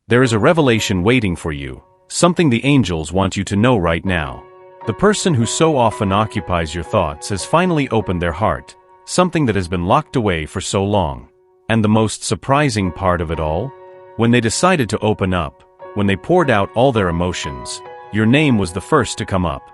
There is a revelation waiting for you, something the angels want you to know right now. The person who so often occupies your thoughts has finally opened their heart, something that has been locked away for so long. And the most surprising part of it all? When they decided to open up, when they poured out all their emotions, your name was the first to come up.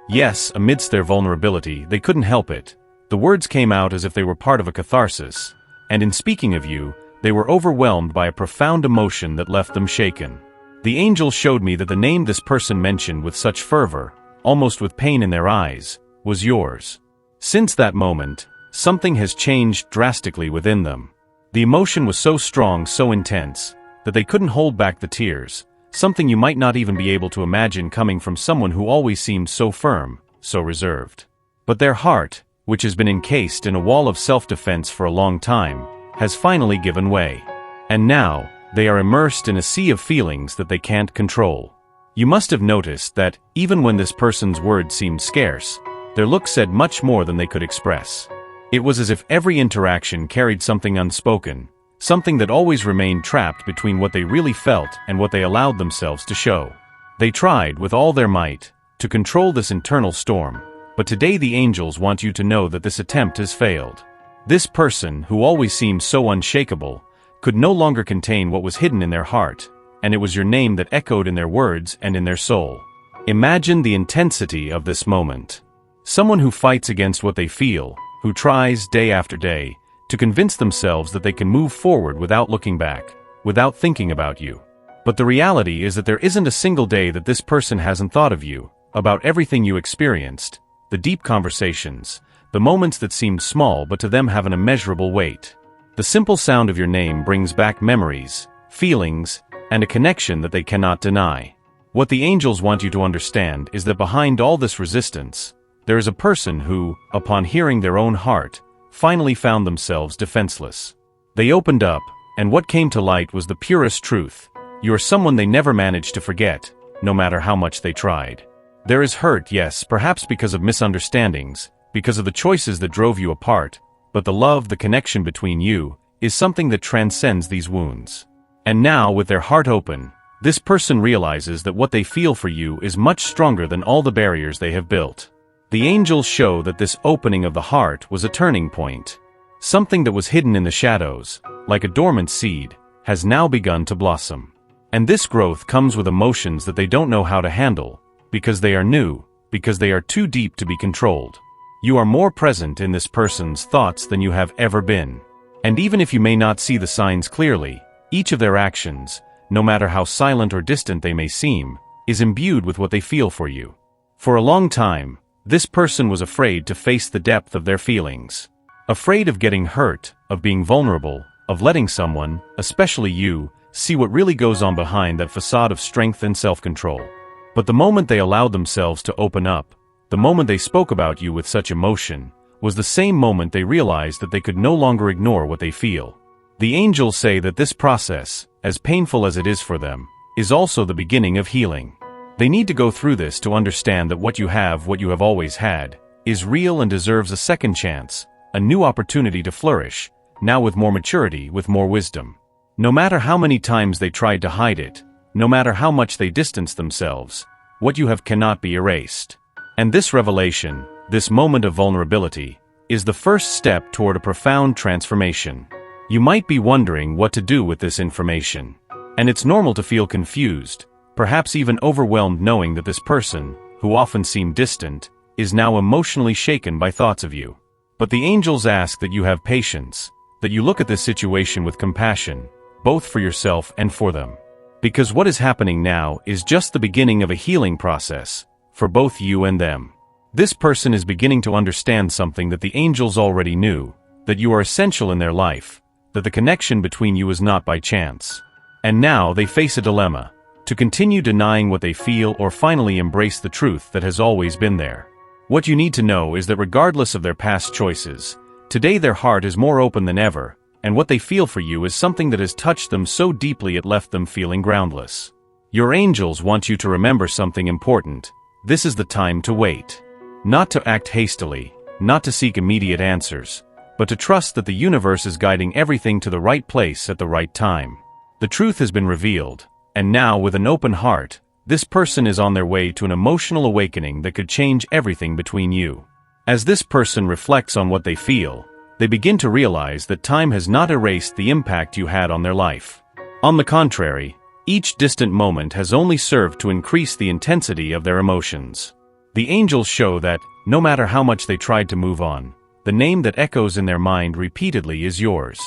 Yes, amidst their vulnerability, they couldn't help it. The words came out as if they were part of a catharsis, and in speaking of you, they were overwhelmed by a profound emotion that left them shaken. The angel showed me that the name this person mentioned with such fervor, almost with pain in their eyes, was yours. Since that moment, something has changed drastically within them. The emotion was so strong, so intense, that they couldn't hold back the tears, something you might not even be able to imagine coming from someone who always seemed so firm, so reserved. But their heart, which has been encased in a wall of self-defense for a long time, has finally given way. And now, they are immersed in a sea of feelings that they can't control. You must have noticed that, even when this person's words seemed scarce, their look said much more than they could express. It was as if every interaction carried something unspoken, something that always remained trapped between what they really felt and what they allowed themselves to show. They tried, with all their might, to control this internal storm, but today the angels want you to know that this attempt has failed. This person, who always seemed so unshakable, could no longer contain what was hidden in their heart, and it was your name that echoed in their words and in their soul. Imagine the intensity of this moment. Someone who fights against what they feel, who tries day after day to convince themselves that they can move forward without looking back, without thinking about you. But the reality is that there isn't a single day that this person hasn't thought of you, about everything you experienced, the deep conversations, the moments that seemed small but to them have an immeasurable weight. The simple sound of your name brings back memories, feelings, and a connection that they cannot deny. What the angels want you to understand is that behind all this resistance, there is a person who, upon hearing their own heart, finally found themselves defenseless. They opened up, and what came to light was the purest truth. You are someone they never managed to forget, no matter how much they tried. There is hurt, yes, perhaps because of misunderstandings, because of the choices that drove you apart, but the love, the connection between you, is something that transcends these wounds. And now, with their heart open, this person realizes that what they feel for you is much stronger than all the barriers they have built. The angels show that this opening of the heart was a turning point. Something that was hidden in the shadows, like a dormant seed, has now begun to blossom. And this growth comes with emotions that they don't know how to handle, because they are new, because they are too deep to be controlled. You are more present in this person's thoughts than you have ever been. And even if you may not see the signs clearly, each of their actions, no matter how silent or distant they may seem, is imbued with what they feel for you. For a long time, this person was afraid to face the depth of their feelings. Afraid of getting hurt, of being vulnerable, of letting someone, especially you, see what really goes on behind that facade of strength and self-control. But the moment they allowed themselves to open up, the moment they spoke about you with such emotion, was the same moment they realized that they could no longer ignore what they feel. The angels say that this process, as painful as it is for them, is also the beginning of healing. They need to go through this to understand that what you have always had, is real and deserves a second chance, a new opportunity to flourish, now with more maturity, with more wisdom. No matter how many times they tried to hide it, no matter how much they distanced themselves, what you have cannot be erased. And this revelation, this moment of vulnerability, is the first step toward a profound transformation. You might be wondering what to do with this information. And it's normal to feel confused, perhaps even overwhelmed knowing that this person, who often seemed distant, is now emotionally shaken by thoughts of you. But the angels ask that you have patience, that you look at this situation with compassion, both for yourself and for them. Because what is happening now is just the beginning of a healing process, for both you and them. This person is beginning to understand something that the angels already knew, that you are essential in their life, that the connection between you is not by chance. And now they face a dilemma, to continue denying what they feel or finally embrace the truth that has always been there. What you need to know is that regardless of their past choices, today their heart is more open than ever, and what they feel for you is something that has touched them so deeply it left them feeling groundless. Your angels want you to remember something important. This is the time to wait. Not to act hastily, not to seek immediate answers, but to trust that the universe is guiding everything to the right place at the right time. The truth has been revealed, And now, with an open heart, this person is on their way to an emotional awakening that could change everything between you. As this person reflects on what they feel, they begin to realize that time has not erased the impact you had on their life. On the contrary, each distant moment has only served to increase the intensity of their emotions. The angels show that, no matter how much they tried to move on, the name that echoes in their mind repeatedly is yours.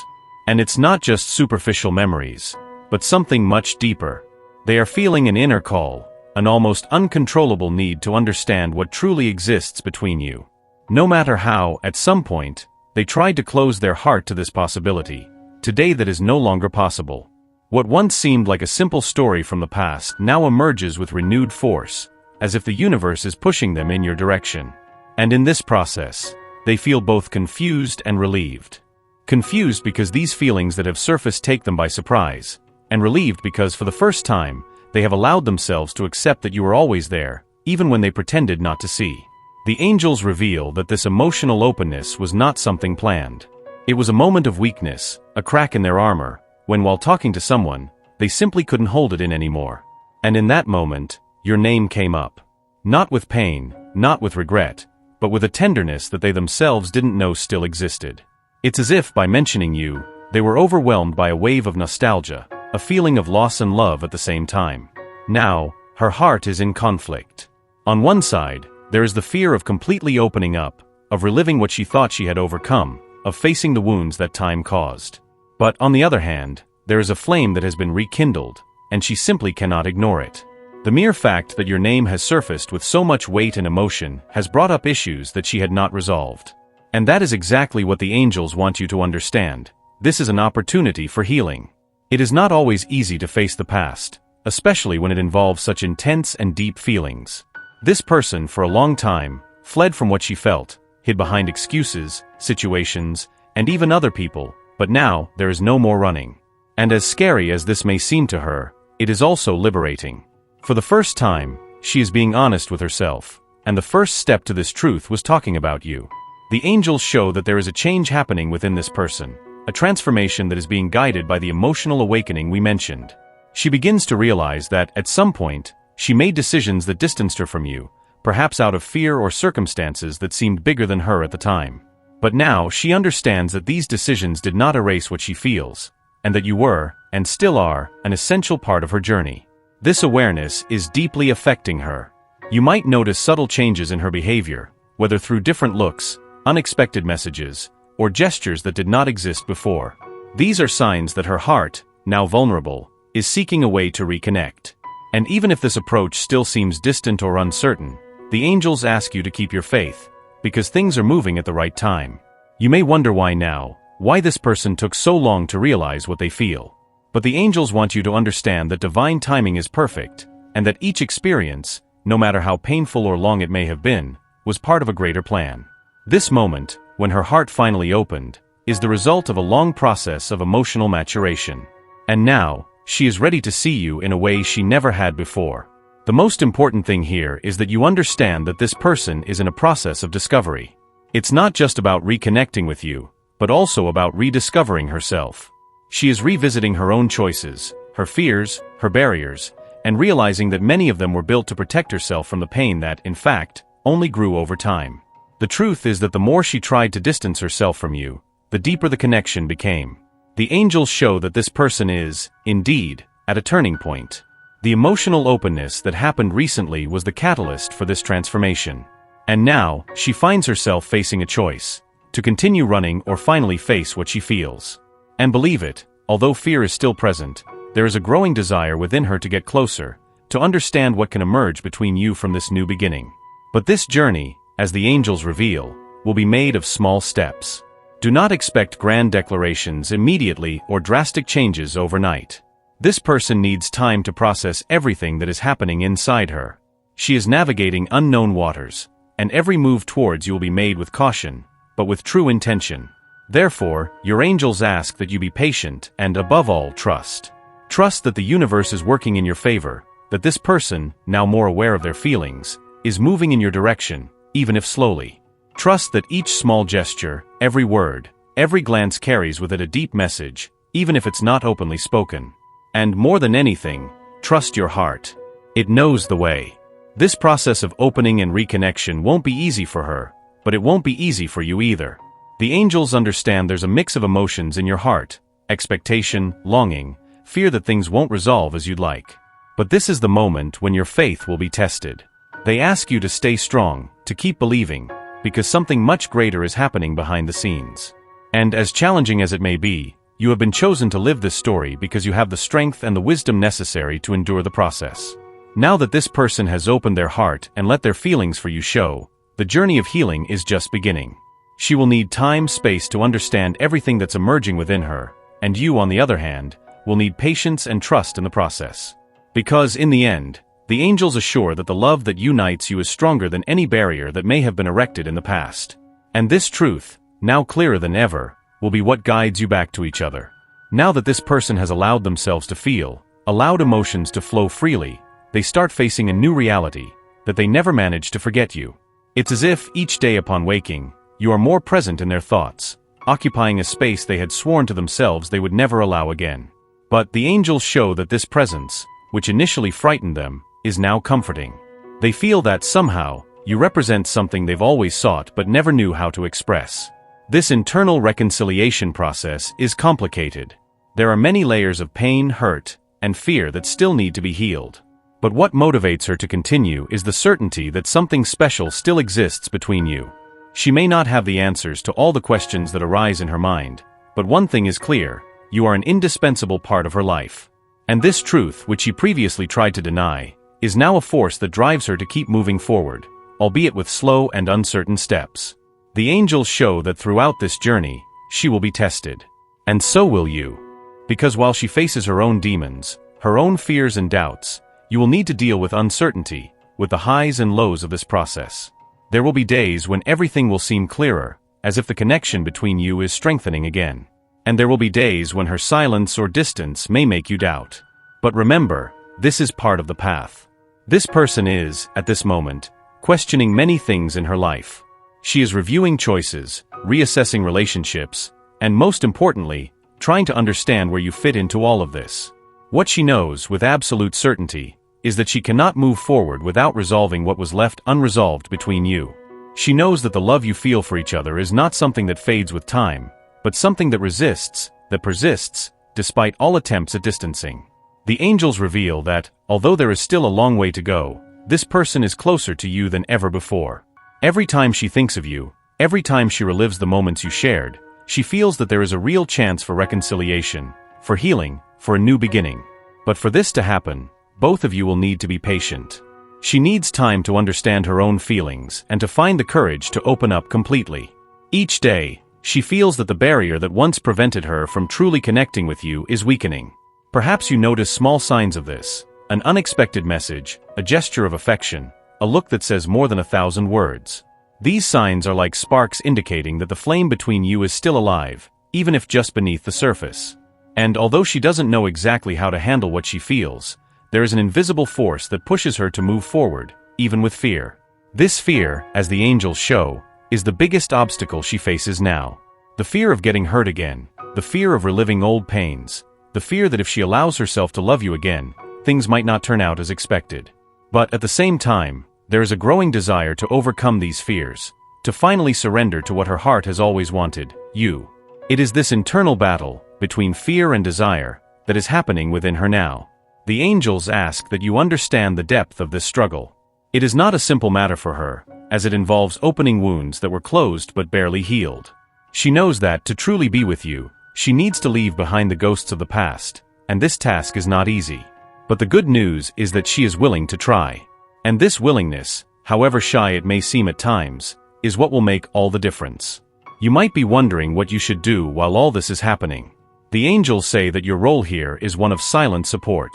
And it's not just superficial memories, but something much deeper. They are feeling an inner call, an almost uncontrollable need to understand what truly exists between you. No matter how, at some point, they tried to close their heart to this possibility, today that is no longer possible. What once seemed like a simple story from the past now emerges with renewed force, as if the universe is pushing them in your direction. And in this process, they feel both confused and relieved. Confused because these feelings that have surfaced take them by surprise, and relieved because for the first time, they have allowed themselves to accept that you were always there, even when they pretended not to see. The angels reveal that this emotional openness was not something planned. It was a moment of weakness, a crack in their armor, when while talking to someone, they simply couldn't hold it in anymore. And in that moment, your name came up. Not with pain, not with regret, but with a tenderness that they themselves didn't know still existed. It's as if by mentioning you, they were overwhelmed by a wave of nostalgia, a feeling of loss and love at the same time. Now, her heart is in conflict. On one side, there is the fear of completely opening up, of reliving what she thought she had overcome, of facing the wounds that time caused. But on the other hand, there is a flame that has been rekindled, and she simply cannot ignore it. The mere fact that your name has surfaced with so much weight and emotion has brought up issues that she had not resolved. And that is exactly what the angels want you to understand. This is an opportunity for healing. It is not always easy to face the past, especially when it involves such intense and deep feelings. This person, for a long time, fled from what she felt, hid behind excuses, situations, and even other people, but now there is no more running. And as scary as this may seem to her, it is also liberating. For the first time, she is being honest with herself, and the first step to this truth was talking about you. The angels show that there is a change happening within this person, a transformation that is being guided by the emotional awakening we mentioned. She begins to realize that, at some point, she made decisions that distanced her from you, perhaps out of fear or circumstances that seemed bigger than her at the time. But now she understands that these decisions did not erase what she feels, and that you were, and still are, an essential part of her journey. This awareness is deeply affecting her. You might notice subtle changes in her behavior, whether through different looks, unexpected messages, or gestures that did not exist before. These are signs that her heart, now vulnerable, is seeking a way to reconnect. And even if this approach still seems distant or uncertain, the angels ask you to keep your faith, because things are moving at the right time. You may wonder why now, why this person took so long to realize what they feel. But the angels want you to understand that divine timing is perfect, and that each experience, no matter how painful or long it may have been, was part of a greater plan. This moment, when her heart finally opened, is the result of a long process of emotional maturation. And now, she is ready to see you in a way she never had before. The most important thing here is that you understand that this person is in a process of discovery. It's not just about reconnecting with you, but also about rediscovering herself. She is revisiting her own choices, her fears, her barriers, and realizing that many of them were built to protect herself from the pain that, in fact, only grew over time. The truth is that the more she tried to distance herself from you, the deeper the connection became. The angels show that this person is, indeed, at a turning point. The emotional openness that happened recently was the catalyst for this transformation. And now, she finds herself facing a choice, to continue running or finally face what she feels. And believe it, although fear is still present, there is a growing desire within her to get closer, to understand what can emerge between you from this new beginning. But this journey, as the angels reveal, will be made of small steps. Do not expect grand declarations immediately or drastic changes overnight. This person needs time to process everything that is happening inside her. She is navigating unknown waters, and every move towards you will be made with caution, but with true intention. Therefore, your angels ask that you be patient and, above all, trust. Trust that the universe is working in your favor, that this person, now more aware of their feelings, is moving in your direction, even if slowly. Trust that each small gesture, every word, every glance carries with it a deep message, even if it's not openly spoken. And more than anything, Trust your heart. It knows the way. This process of opening and reconnection won't be easy for her, but it won't be easy for you either. The angels understand there's a mix of emotions in your heart: expectation, longing, fear that things won't resolve as you'd like. But this is the moment when your faith will be tested. They ask you to stay strong, to keep believing, because something much greater is happening behind the scenes. And as challenging as it may be, you have been chosen to live this story because you have the strength and the wisdom necessary to endure the process. Now that this person has opened their heart and let their feelings for you show, the journey of healing is just beginning. She will need time, space to understand everything that's emerging within her, and you, on the other hand, will need patience and trust in the process. Because, in the end, the angels assure that the love that unites you is stronger than any barrier that may have been erected in the past. And this truth, now clearer than ever, will be what guides you back to each other. Now that this person has allowed themselves to feel, allowed emotions to flow freely, they start facing a new reality, that they never managed to forget you. It's as if, each day upon waking, you are more present in their thoughts, occupying a space they had sworn to themselves they would never allow again. But the angels show that this presence, which initially frightened them, is now comforting. They feel that somehow, you represent something they've always sought but never knew how to express. This internal reconciliation process is complicated. There are many layers of pain, hurt, and fear that still need to be healed. But what motivates her to continue is the certainty that something special still exists between you. She may not have the answers to all the questions that arise in her mind, but one thing is clear: you are an indispensable part of her life. And this truth, which she previously tried to deny, is now a force that drives her to keep moving forward, albeit with slow and uncertain steps. The angels show that throughout this journey, she will be tested. And so will you. Because while she faces her own demons, her own fears and doubts, you will need to deal with uncertainty, with the highs and lows of this process. There will be days when everything will seem clearer, as if the connection between you is strengthening again. And there will be days when her silence or distance may make you doubt. But remember, this is part of the path. This person is, at this moment, questioning many things in her life. She is reviewing choices, reassessing relationships, and most importantly, trying to understand where you fit into all of this. What she knows with absolute certainty is that she cannot move forward without resolving what was left unresolved between you. She knows that the love you feel for each other is not something that fades with time, but something that resists, that persists, despite all attempts at distancing. The angels reveal that, although there is still a long way to go, this person is closer to you than ever before. Every time she thinks of you, every time she relives the moments you shared, she feels that there is a real chance for reconciliation, for healing, for a new beginning. But for this to happen, both of you will need to be patient. She needs time to understand her own feelings and to find the courage to open up completely. Each day, she feels that the barrier that once prevented her from truly connecting with you is weakening. Perhaps you notice small signs of this: an unexpected message, a gesture of affection, a look that says more than 1,000 words. These signs are like sparks indicating that the flame between you is still alive, even if just beneath the surface. And although she doesn't know exactly how to handle what she feels, there is an invisible force that pushes her to move forward, even with fear. This fear, as the angels show, is the biggest obstacle she faces now. The fear of getting hurt again, the fear of reliving old pains, the fear that if she allows herself to love you again, things might not turn out as expected. But at the same time, there is a growing desire to overcome these fears, to finally surrender to what her heart has always wanted: you. It is this internal battle, between fear and desire, that is happening within her now. The angels ask that you understand the depth of this struggle. It is not a simple matter for her, as it involves opening wounds that were closed but barely healed. She knows that, to truly be with you, she needs to leave behind the ghosts of the past, and this task is not easy. But the good news is that she is willing to try. And this willingness, however shy it may seem at times, is what will make all the difference. You might be wondering what you should do while all this is happening. The angels say that your role here is one of silent support.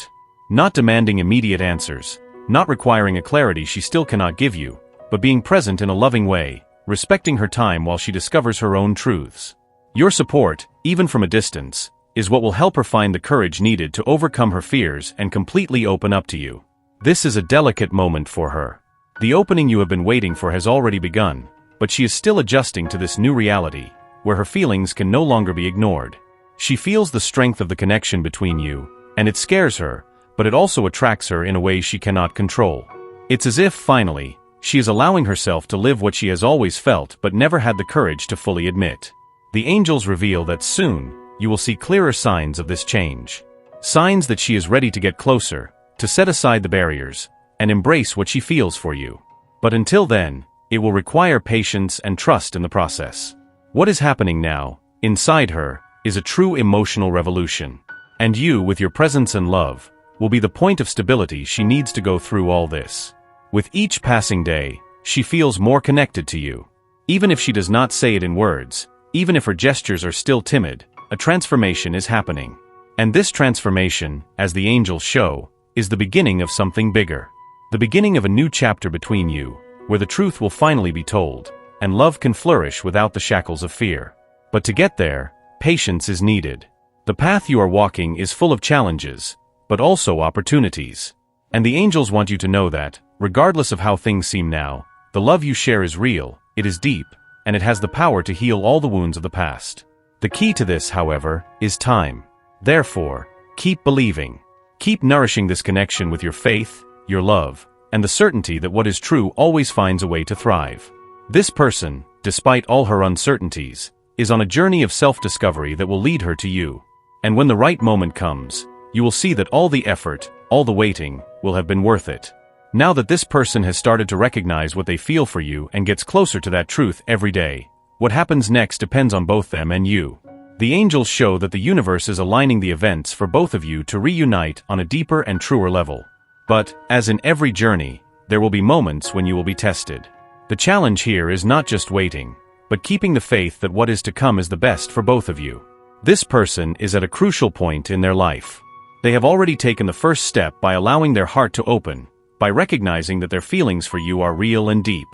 Not demanding immediate answers, not requiring a clarity she still cannot give you, but being present in a loving way, respecting her time while she discovers her own truths. Your support, even from a distance, is what will help her find the courage needed to overcome her fears and completely open up to you. This is a delicate moment for her. The opening you have been waiting for has already begun, but she is still adjusting to this new reality, where her feelings can no longer be ignored. She feels the strength of the connection between you, and it scares her, but it also attracts her in a way she cannot control. It's as if, finally, she is allowing herself to live what she has always felt but never had the courage to fully admit. The angels reveal that soon, you will see clearer signs of this change. Signs that she is ready to get closer, to set aside the barriers, and embrace what she feels for you. But until then, it will require patience and trust in the process. What is happening now, inside her, is a true emotional revolution. And you, with your presence and love, will be the point of stability she needs to go through all this. With each passing day, she feels more connected to you. Even if she does not say it in words, even if her gestures are still timid, a transformation is happening. And this transformation, as the angels show, is the beginning of something bigger. The beginning of a new chapter between you, where the truth will finally be told, and love can flourish without the shackles of fear. But to get there, patience is needed. The path you are walking is full of challenges, but also opportunities. And the angels want you to know that, regardless of how things seem now, the love you share is real, it is deep, and it has the power to heal all the wounds of the past. The key to this, however, is time. Therefore, keep believing. Keep nourishing this connection with your faith, your love, and the certainty that what is true always finds a way to thrive. This person, despite all her uncertainties, is on a journey of self-discovery that will lead her to you. And when the right moment comes, you will see that all the effort, all the waiting, will have been worth it. Now that this person has started to recognize what they feel for you and gets closer to that truth every day, what happens next depends on both them and you. The angels show that the universe is aligning the events for both of you to reunite on a deeper and truer level. But, as in every journey, there will be moments when you will be tested. The challenge here is not just waiting, but keeping the faith that what is to come is the best for both of you. This person is at a crucial point in their life. They have already taken the first step by allowing their heart to open, by recognizing that their feelings for you are real and deep.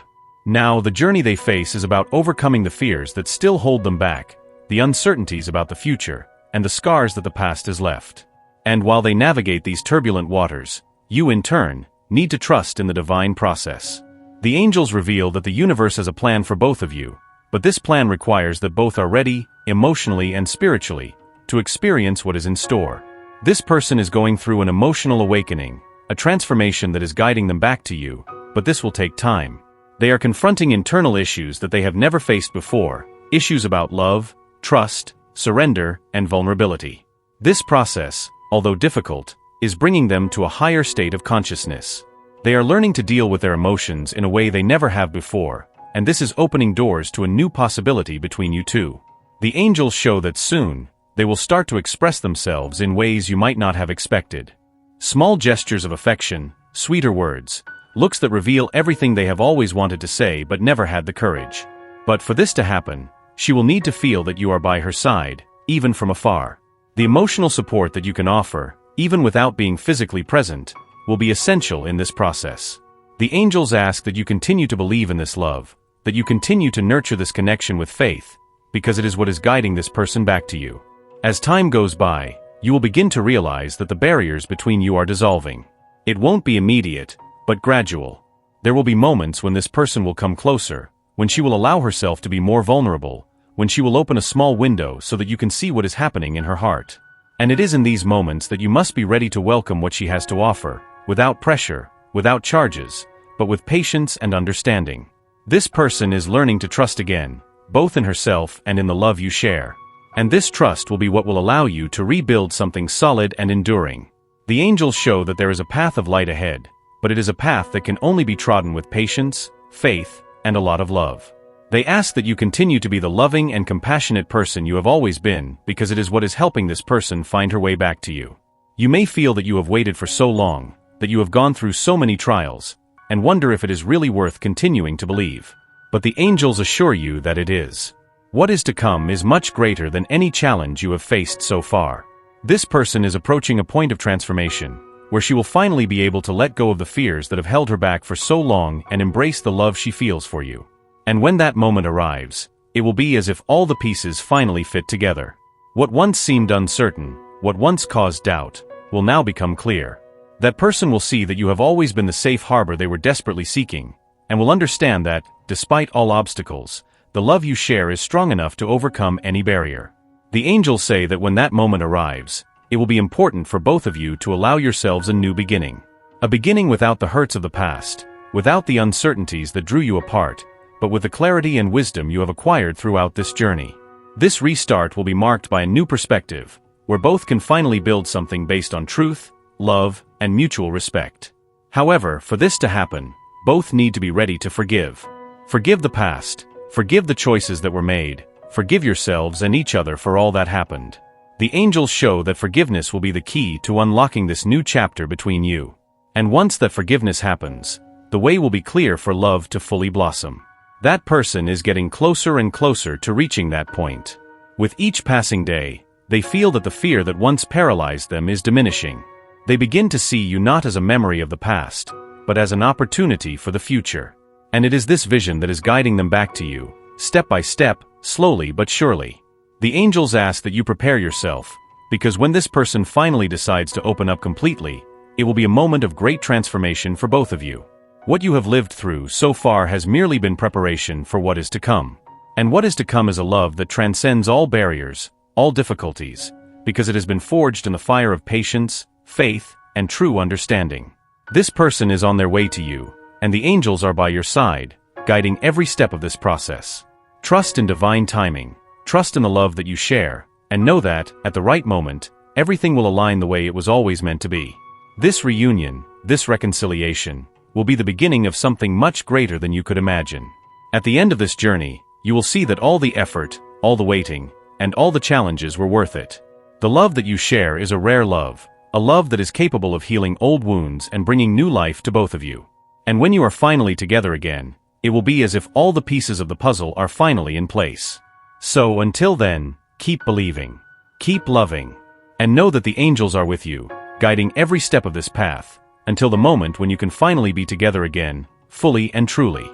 Now, the journey they face is about overcoming the fears that still hold them back, the uncertainties about the future, and the scars that the past has left. And while they navigate these turbulent waters, you, in turn, need to trust in the divine process. The angels reveal that the universe has a plan for both of you, but this plan requires that both are ready, emotionally and spiritually, to experience what is in store. This person is going through an emotional awakening, a transformation that is guiding them back to you, but this will take time. They are confronting internal issues that they have never faced before, issues about love, trust, surrender, and vulnerability. This process, although difficult, is bringing them to a higher state of consciousness. They are learning to deal with their emotions in a way they never have before, and this is opening doors to a new possibility between you two. The angels show that soon, they will start to express themselves in ways you might not have expected. Small gestures of affection, sweeter words, looks that reveal everything they have always wanted to say but never had the courage. But for this to happen, she will need to feel that you are by her side, even from afar. The emotional support that you can offer, even without being physically present, will be essential in this process. The angels ask that you continue to believe in this love, that you continue to nurture this connection with faith, because it is what is guiding this person back to you. As time goes by, you will begin to realize that the barriers between you are dissolving. It won't be immediate, but gradual. There will be moments when this person will come closer, when she will allow herself to be more vulnerable, when she will open a small window so that you can see what is happening in her heart. And it is in these moments that you must be ready to welcome what she has to offer, without pressure, without charges, but with patience and understanding. This person is learning to trust again, both in herself and in the love you share. And this trust will be what will allow you to rebuild something solid and enduring. The angels show that there is a path of light ahead, but it is a path that can only be trodden with patience, faith, and a lot of love. They ask that you continue to be the loving and compassionate person you have always been, because it is what is helping this person find her way back to you. You may feel that you have waited for so long, that you have gone through so many trials, and wonder if it is really worth continuing to believe. But the angels assure you that it is. What is to come is much greater than any challenge you have faced so far. This person is approaching a point of transformation, where she will finally be able to let go of the fears that have held her back for so long and embrace the love she feels for you. And when that moment arrives, it will be as if all the pieces finally fit together. What once seemed uncertain, what once caused doubt, will now become clear. That person will see that you have always been the safe harbor they were desperately seeking, and will understand that, despite all obstacles, the love you share is strong enough to overcome any barrier. The angels say that when that moment arrives, it will be important for both of you to allow yourselves a new beginning. A beginning without the hurts of the past, without the uncertainties that drew you apart, but with the clarity and wisdom you have acquired throughout this journey. This restart will be marked by a new perspective, where both can finally build something based on truth, love, and mutual respect. However, for this to happen, both need to be ready to forgive. Forgive the past, forgive the choices that were made, forgive yourselves and each other for all that happened. The angels show that forgiveness will be the key to unlocking this new chapter between you. And once that forgiveness happens, the way will be clear for love to fully blossom. That person is getting closer and closer to reaching that point. With each passing day, they feel that the fear that once paralyzed them is diminishing. They begin to see you not as a memory of the past, but as an opportunity for the future. And it is this vision that is guiding them back to you, step by step, slowly but surely. The angels ask that you prepare yourself, because when this person finally decides to open up completely, it will be a moment of great transformation for both of you. What you have lived through so far has merely been preparation for what is to come. And what is to come is a love that transcends all barriers, all difficulties, because it has been forged in the fire of patience, faith, and true understanding. This person is on their way to you, and the angels are by your side, guiding every step of this process. Trust in divine timing, trust in the love that you share, and know that, at the right moment, everything will align the way it was always meant to be. This reunion, this reconciliation, will be the beginning of something much greater than you could imagine. At the end of this journey, you will see that all the effort, all the waiting, and all the challenges were worth it. The love that you share is a rare love, a love that is capable of healing old wounds and bringing new life to both of you. And when you are finally together again, it will be as if all the pieces of the puzzle are finally in place. So until then, keep believing, keep loving, and know that the angels are with you, guiding every step of this path, until the moment when you can finally be together again, fully and truly.